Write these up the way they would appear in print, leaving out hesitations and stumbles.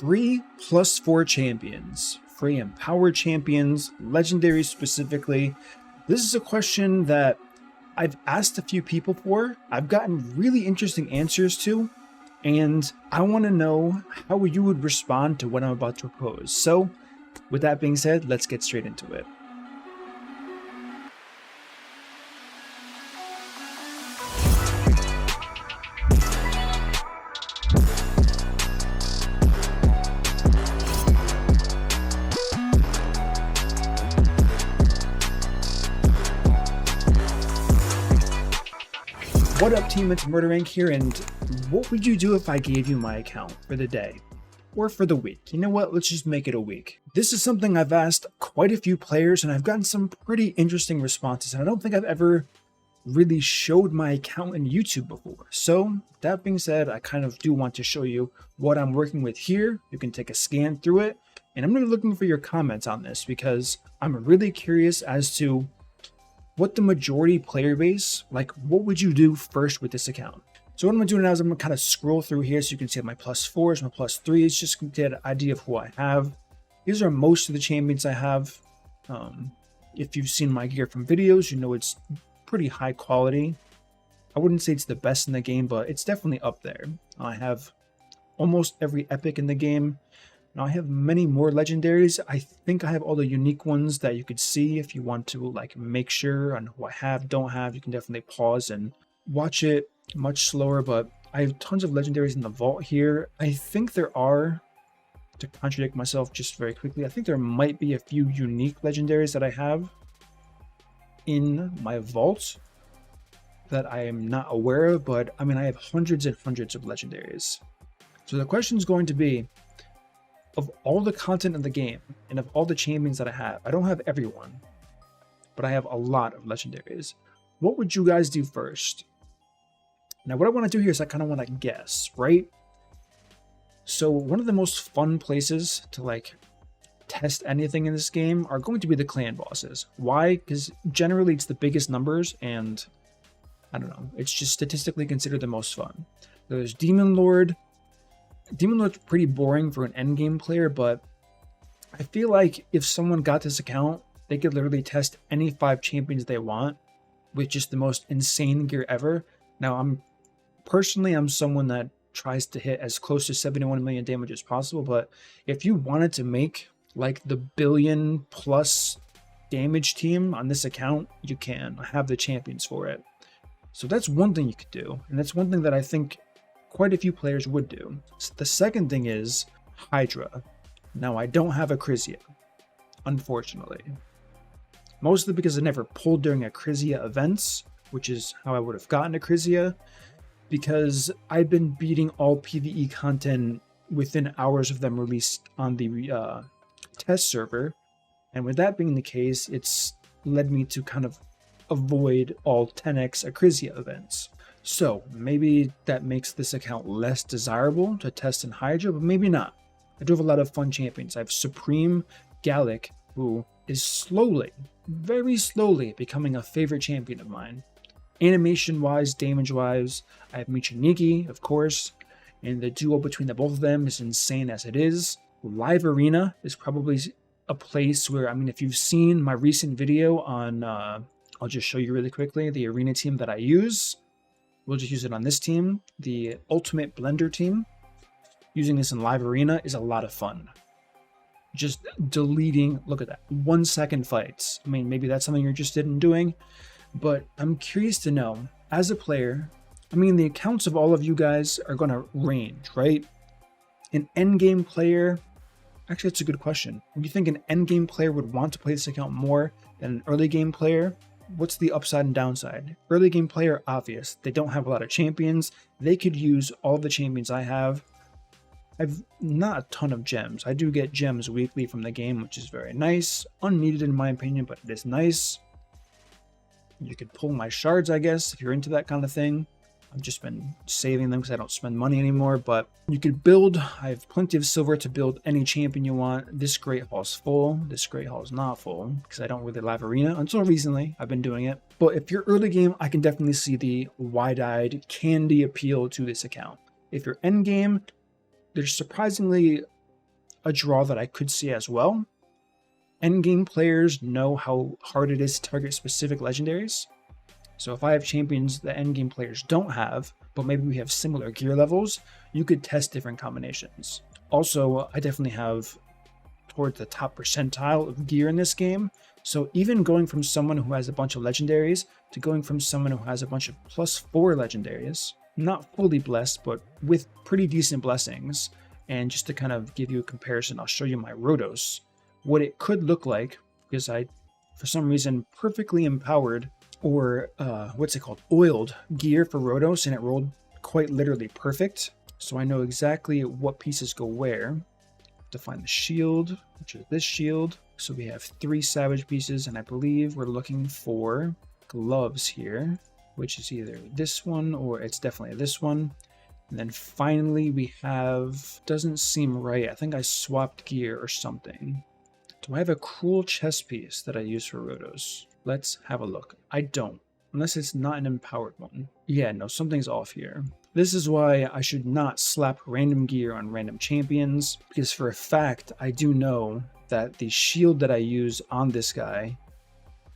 free +4 champions, free empowered champions, legendary specifically. This is a question that I've asked a few people for. I've gotten really interesting answers to, and I want to know how you would respond to what I'm about to propose. So, with that being said, let's get straight into it. What up, team? It's MurderInc here, and what would you do if I gave you my account for the day? Or for the week? You know what? Let's just make it a week. This is something I've asked quite a few players, and I've gotten some pretty interesting responses, and I don't think I've ever really showed my account in YouTube before. So, that being said, I kind of do want to show you what I'm working with here. You can take a scan through it, and I'm going to be looking for your comments on this because I'm really curious as to what the majority player base, like what would you do first with this account? So what I'm gonna do now is I'm gonna kind of scroll through here so you can see my +4s, my +3s, just to get an idea of who I have. These are most of the champions I have. If you've seen my gear from videos, you know it's pretty high quality. I wouldn't say it's the best in the game, but it's definitely up there. I have almost every epic in the game. Now I have many more legendaries. I think I have all the unique ones that you could see. If you want to like make sure on who I have, don't have, you can definitely pause and watch it much slower. But I have tons of legendaries in the vault here. I think there are, to contradict myself just very quickly, I think there might be a few unique legendaries that I have in my vault that I am not aware of, but I mean I have hundreds and hundreds of legendaries. So the question is going to be, of all the content in the game and of all the champions that I don't have everyone, but I have a lot of legendaries. What would you guys do first? Now what I want to do here is I kind of want to guess, right? So one of the most fun places to like test anything in this game are going to be the clan bosses. Why? Because generally it's the biggest numbers, and I don't know, it's just statistically considered the most fun. There's Demon Lord. Demon Lord's pretty boring for an endgame player, but I feel like if someone got this account, they could literally test any 5 champions they want with just the most insane gear ever. Now, I'm someone that tries to hit as close to 71 million damage as possible, but if you wanted to make like the billion+ damage team on this account, you can. I have the champions for it. So that's one thing you could do, and that's one thing that I think quite a few players would do. The second thing is Hydra. Now I don't have a Crizia, unfortunately. Mostly because I never pulled during a Crizia events, which is how I would have gotten a Crizia, because I've been beating all PvE content within hours of them released on the test server. And with that being the case, it's led me to kind of avoid all 10x Crizia events. So maybe that makes this account less desirable to test in Hydra, but maybe not. I do have a lot of fun champions. I have Supreme Gallic, who is slowly, very slowly becoming a favorite champion of mine. Animation-wise, damage-wise, I have Michaniki, of course, and the duo between the both of them is insane as it is. Live Arena is probably a place where, I mean, if you've seen my recent video on, I'll just show you really quickly, the arena team that I use. We'll just use it on this team. The Ultimate Blender team. Using this in Live Arena is a lot of fun. Just deleting, look at that, 1 second fights. I mean, maybe that's something you're interested in doing, but I'm curious to know, as a player, I mean, the accounts of all of you guys are going to range, right? An endgame player, actually, that's a good question. Do you think an endgame player would want to play this account more than an early game player? What's the upside and downside? Early game player, obvious. They don't have a lot of champions. They could use all the champions I have. I've not a ton of gems. I do get gems weekly from the game, which is very nice. Unneeded in my opinion, but it is nice. You could pull my shards, I guess, if you're into that kind of thing. I've just been saving them because I don't spend money anymore, but you could build. I have plenty of silver to build any champion you want. This Great Hall is full. This Great Hall is not full because I don't really live arena. Until recently, I've been doing it. But if you're early game, I can definitely see the wide-eyed candy appeal to this account. If you're end game, there's surprisingly a draw that I could see as well. Endgame players know how hard it is to target specific legendaries. So if I have champions that endgame players don't have, but maybe we have similar gear levels, you could test different combinations. Also, I definitely have towards the top percentile of gear in this game. So even going from someone who has a bunch of legendaries to going from someone who has a bunch of +4 legendaries, not fully blessed, but with pretty decent blessings. And just to kind of give you a comparison, I'll show you my Rotos, what it could look like, because I, for some reason, perfectly empowered or what's it called, oiled gear for Rotos, and it rolled quite literally perfect. So I know exactly what pieces go where. To find the shield, which is this shield. So we have 3 savage pieces, and I believe we're looking for gloves here, which is either this one or it's definitely this one. And then finally we have, doesn't seem right, I think I swapped gear or something. Do I have a cruel chest piece that I use for Rotos? Let's have a look. I don't, unless it's not an empowered one. Yeah, no, something's off here. This is why I should not slap random gear on random champions, because for a fact, I do know that the shield that I use on this guy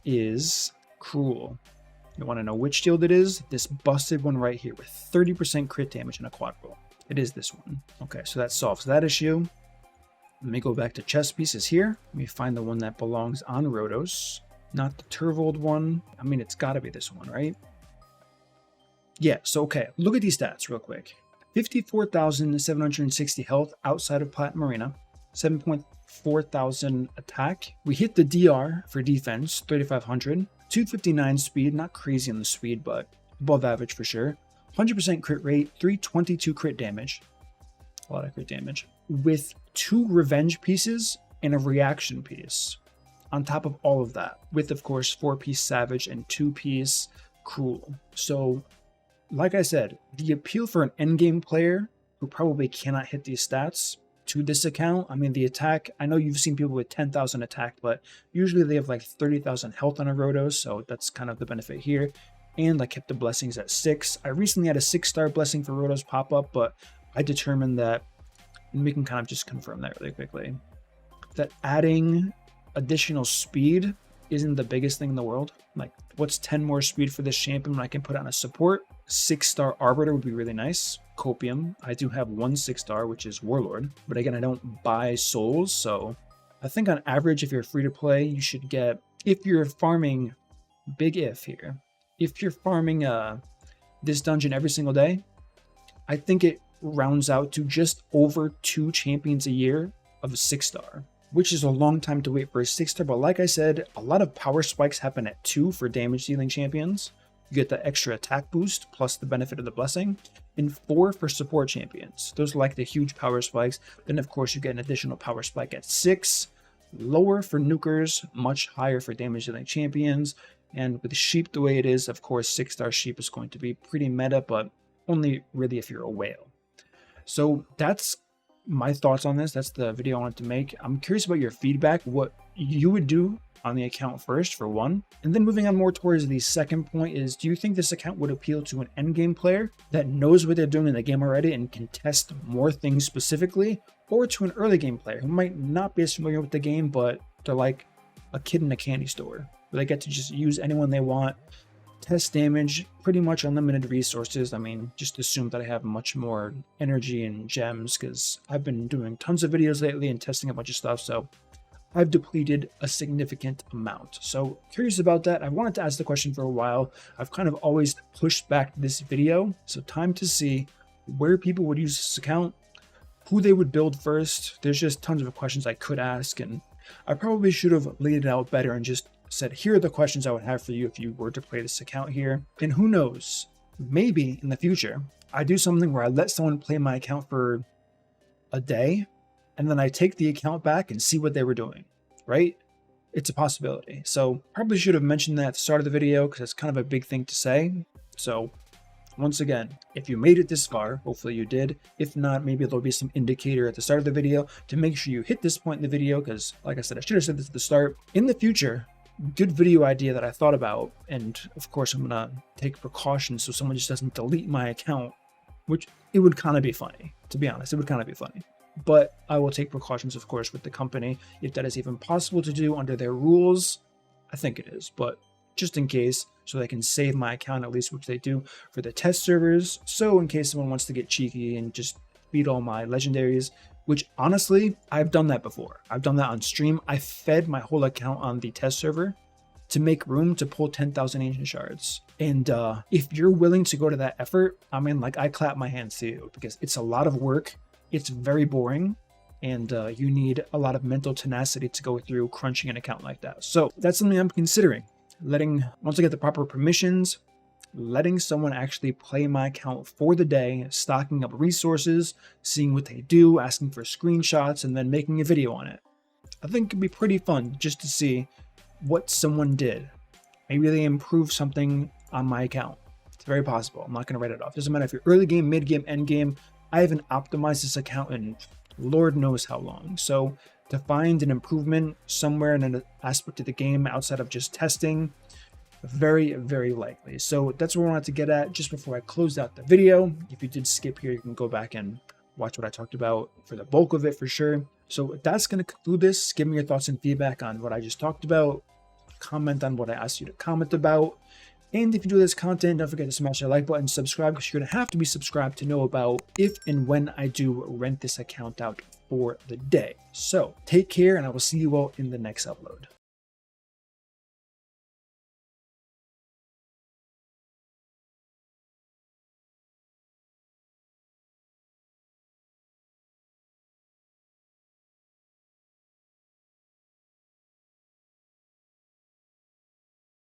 is cruel. You want to know which shield it is? This busted one right here with 30% crit damage and a quad roll. It is this one. Okay, so that solves that issue. Let me go back to chest pieces here. Let me find the one that belongs on Rotos. Not the Turvold one. I mean, it's got to be this one, right? Yeah, so okay, look at these stats real quick. 54,760 health outside of Platinum Arena. 7,400 attack. We hit the DR for defense, 3,500. 259 speed, not crazy on the speed, but above average for sure. 100% crit rate, 322 crit damage. A lot of crit damage. With 2 revenge pieces and a reaction piece. On top of all of that, with of course 4-piece savage and 2-piece cruel. So, like I said, the appeal for an endgame player who probably cannot hit these stats to this account, I mean the attack, I know you've seen people with 10,000 attack, but usually they have like 30,000 health on a Rotos, so that's kind of the benefit here. And I kept the blessings at 6. I recently had a 6-star blessing for Rotos pop up, but I determined that, and we can kind of just confirm that really quickly, that adding additional speed isn't the biggest thing in the world. Like, what's 10 more speed for this champion when I can put on a support? 6-star Arbiter would be really nice. Copium, I do have 1 6-star, which is Warlord, but again, I don't buy souls, so I think on average, if you're free to play, you should get, if you're farming, big if here, if you're farming this dungeon every single day, I think it rounds out to just over 2 champions a year of a 6-star. Which is a long time to wait for a 6-star, but like I said, a lot of power spikes happen at 2 for damage dealing champions. You get the extra attack boost plus the benefit of the blessing, and 4 for support champions. Those are like the huge power spikes. Then of course you get an additional power spike at 6, lower for nukers, much higher for damage dealing champions, and with the sheep the way it is, of course 6-star sheep is going to be pretty meta, but only really if you're a whale. So that's my thoughts on this. That's the video I wanted to make. I'm curious about your feedback, what you would do on the account first, for one. And then moving on more towards the second point is, do you think this account would appeal to an endgame player that knows what they're doing in the game already and can test more things specifically, or to an early game player who might not be as familiar with the game, but they're like a kid in a candy store, where they get to just use anyone they want, test damage, pretty much unlimited resources. I mean, just assume that I have much more energy and gems, because I've been doing tons of videos lately and testing a bunch of stuff, so I've depleted a significant amount. So curious about that. I wanted to ask the question for a while. I've kind of always pushed back this video, so time to see where people would use this account, who they would build first. There's just tons of questions I could ask, and I probably should have laid it out better and just said, here are the questions I would have for you if you were to play this account here. And who knows, maybe in the future, I do something where I let someone play my account for a day, and then I take the account back and see what they were doing, right? It's a possibility. So probably should have mentioned that at the start of the video, because it's kind of a big thing to say. So once again, if you made it this far, hopefully you did. If not, maybe there'll be some indicator at the start of the video to make sure you hit this point in the video, because like I said, I should have said this at the start. In the future, good video idea that I thought about, and of course I'm gonna take precautions so someone just doesn't delete my account, which it would kind of be funny, to be honest. It would kind of be funny. but I will take precautions, of course, with the company if that is even possible to do under their rules. I think it is, but just in case, so they can save my account, at least, which they do for the test servers. So in case someone wants to get cheeky and just beat all my legendaries, which honestly, I've done that before. I've done that on stream. I fed my whole account on the test server to make room to pull 10,000 ancient shards. And if you're willing to go to that effort, I mean, like, I clap my hands to you, because it's a lot of work. It's very boring. And you need a lot of mental tenacity to go through crunching an account like that. So that's something I'm considering. Once I get the proper permissions, letting someone actually play my account for the day, stocking up resources, seeing what they do, asking for screenshots, and then making a video on it. I think it'd be pretty fun just to see what someone did. Maybe they improved something on my account. It's very possible. I'm not going to write it off. Doesn't matter if you're early game, mid game, end game. I haven't optimized this account in Lord knows how long. So to find an improvement somewhere in an aspect of the game outside of just testing, very, very likely. So that's what I wanted to get at just before I closed out the video. If you did skip here, you can go back and watch what I talked about for the bulk of it for sure. So that's going to conclude this. Give me your thoughts and feedback on what I just talked about. Comment on what I asked you to comment about. And if you do this content, don't forget to smash that like button, subscribe, because you're going to have to be subscribed to know about if and when I do rent this account out for the day. So take care, and I will see you all in the next upload.